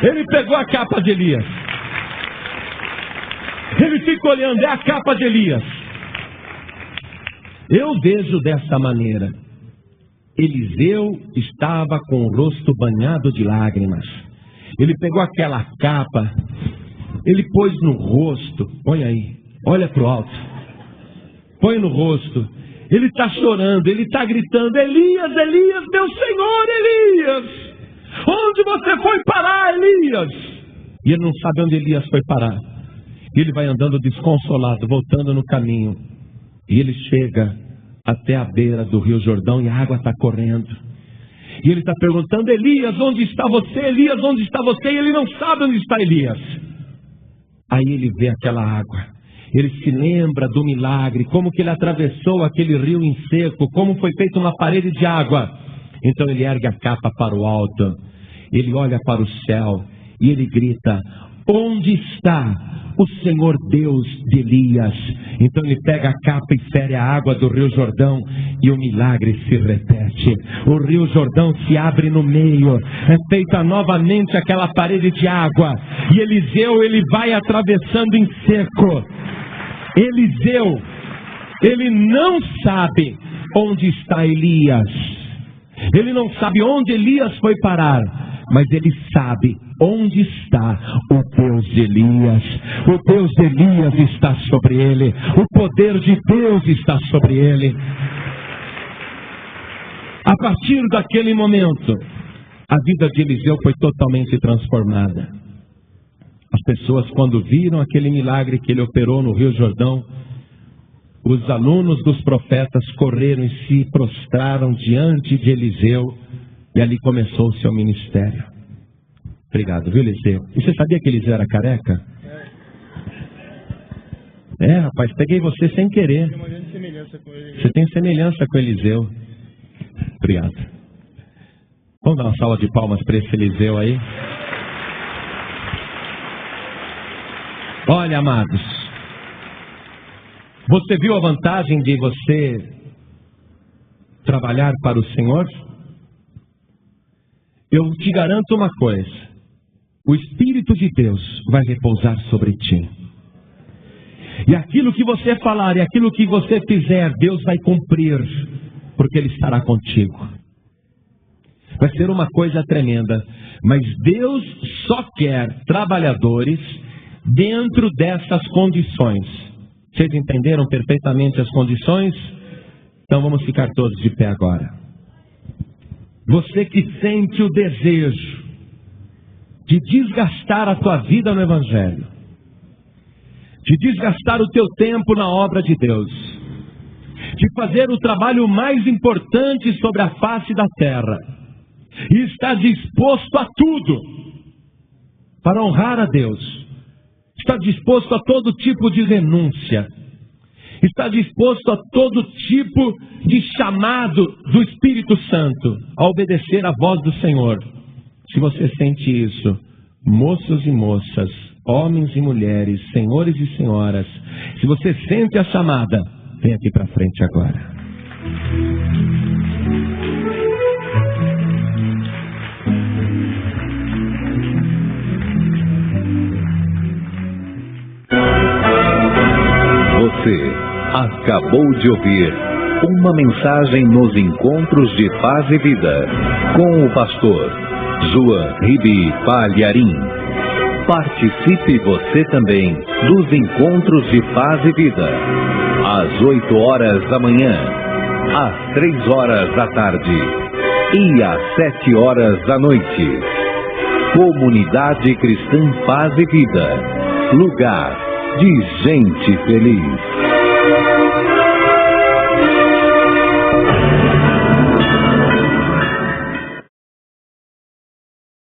Ele pegou a capa de Elias. Ele fica olhando, é a capa de Elias. Eu vejo dessa maneira. Eliseu estava com o rosto banhado de lágrimas. Ele pegou aquela capa, ele pôs no rosto. Põe aí, olha para o alto. Põe no rosto. Ele está chorando, ele está gritando: Elias, Elias, meu Senhor, Elias! Onde você foi parar, Elias? E ele não sabe onde Elias foi parar. Ele vai andando desconsolado, voltando no caminho. E ele chega até a beira do Rio Jordão e a água está correndo. E ele está perguntando: Elias, onde está você? Elias, onde está você? E ele não sabe onde está Elias. Aí ele vê aquela água. Ele se lembra do milagre, como que ele atravessou aquele rio em seco, como foi feita uma parede de água. Então ele ergue a capa para o alto, ele olha para o céu e ele grita: onde está o Senhor Deus de Elias? Então ele pega a capa e fere a água do Rio Jordão e o milagre se repete. O Rio Jordão se abre no meio, é feita novamente aquela parede de água e Eliseu ele vai atravessando em seco. Eliseu, ele não sabe onde está Elias. Ele não sabe onde Elias foi parar, mas ele sabe onde está o Deus de Elias. O Deus de Elias está sobre ele. O poder de Deus está sobre ele. A partir daquele momento, a vida de Eliseu foi totalmente transformada. As pessoas, quando viram aquele milagre que ele operou no Rio Jordão, os alunos dos profetas correram e se prostraram diante de Eliseu, e ali começou o seu ministério. Obrigado, viu, Eliseu? E você sabia que Eliseu era careca? É, rapaz, peguei você sem querer. Você tem semelhança com Eliseu. Obrigado. Vamos dar uma salva de palmas para esse Eliseu aí. Olha, amados, você viu a vantagem de você trabalhar para o Senhor? Eu te garanto uma coisa: o Espírito de Deus vai repousar sobre ti. E aquilo que você falar e aquilo que você fizer, Deus vai cumprir, porque Ele estará contigo. Vai ser uma coisa tremenda, mas Deus só quer trabalhadores dentro dessas condições. Vocês entenderam perfeitamente as condições? Então vamos ficar todos de pé agora. Você que sente o desejo de desgastar a tua vida no Evangelho, de desgastar o teu tempo na obra de Deus, de fazer o trabalho mais importante sobre a face da terra, e está disposto a tudo para honrar a Deus, está disposto a todo tipo de renúncia, está disposto a todo tipo de chamado do Espírito Santo, a obedecer à voz do Senhor. Se você sente isso, moços e moças, homens e mulheres, senhores e senhoras, se você sente a chamada, vem aqui para frente agora. Você acabou de ouvir uma mensagem nos Encontros de Paz e Vida com o pastor João Ribe Palharim. Participe você também dos encontros de paz e vida, às 8 horas da manhã, às 3 horas da tarde e às 7 horas da noite. Comunidade Cristã Paz e Vida, lugar de gente feliz.